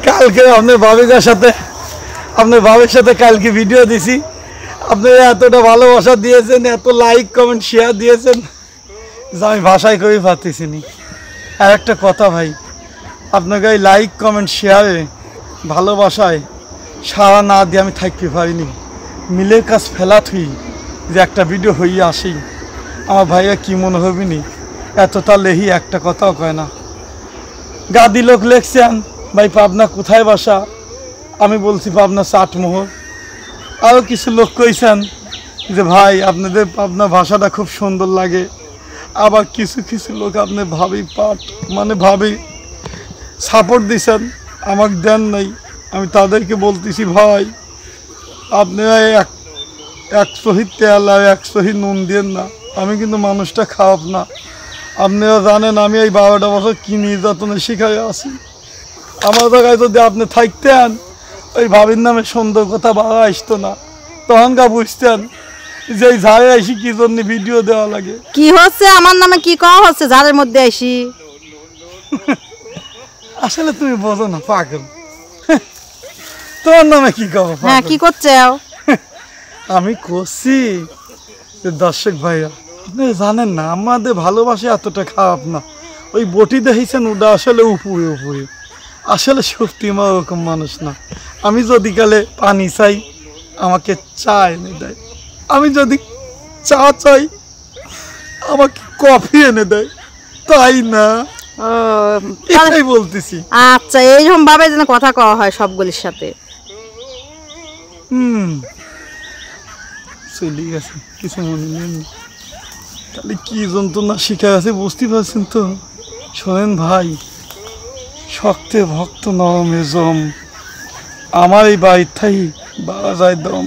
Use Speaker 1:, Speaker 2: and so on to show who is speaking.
Speaker 1: কালকে আপনার ভাবির সাথে কালকে ভিডিও দিছি, আপনারা এতটা ভালোবাসা দিয়েছেন, এত লাইক কমেন্ট শেয়ার দিয়েছেন যে আমি ভাষায় কবি পারতেছি নি। আর একটা কথা ভাই, আপনাকে এই লাইক কমেন্ট শেয়ারে ভালোবাসায় সারা না দিয়ে আমি থাকতে পারিনি। মিলের কাজ ফেলা থুই যে একটা ভিডিও হইয়া আসি, আমার ভাইয়া কি মনে হবে নি, এতটা লেহি একটা কথাও কয় না। গাদি লোক লেখছেন ভাই পাবনা কোথায় বাসা, আমি বলছি পাবনা চাটমোহর। আরও কিছু লোক কইছেন যে ভাই আপনাদের পাবনা ভাষাটা খুব সুন্দর লাগে। আবার কিছু কিছু লোক আপনি ভাবি সাপোর্ট দিছেন, আমাকে দেন নাই। আমি তাদেরকে বলতেছি ভাই আপনারা এক সহিত তেল আর এক সহিত নুন দিয়েন না, আমি কিন্তু মানুষটা খারাপ না। আপনারা জানেন আমি এই 12টা বছর কী নির্যাতনে শিখাই আছি। আমার জায়গায় যদি আপনি থাকতেন, ওই ভাবির নামে সুন্দর কথা বাড়া আসতো না, তখনকার বুঝতেন যে এই ঝাড়ে আইসি কি জন্য ভিডিও দেওয়া লাগে।
Speaker 2: কি হচ্ছে আমার নামে, কি কওয়া হচ্ছে ঝাড়ের মধ্যে আইসি?
Speaker 1: আসলে তুমি বোঝো না পাগল, তোমার নামে কি কব?
Speaker 2: হ্যাঁ কি করছে?
Speaker 1: আমি করছি দর্শক ভাইয়া, আপনি জানেন না আমাদের ভালোবাসা এতটা খারাপ না। ওই বটি দেখেছেন ওটা আসলে উপরে উপরে, আসলে সত্যি আমার ওরকম মানুষ না। আমি যদি কালে পানি চাই আমাকে চা এনে দেয়, আমি যদি চা চাই আমাকে কফি এনে দেয়, তাই না? এটাই বলতেছি।
Speaker 2: আচ্ছা এইরকম ভাবে যেন কথা কওয়া হয় সবগুলির সাথে।
Speaker 1: চলে গেছে, কিছু মনে নেই। তাহলে কি যন্ত্রণা শিখে আছে বুঝতে পারছেন তো? শোনেন ভাই, শক্তে ভক্ত নরমে জম, আমার এই বাড়ির থাই বাড়া যায় দম।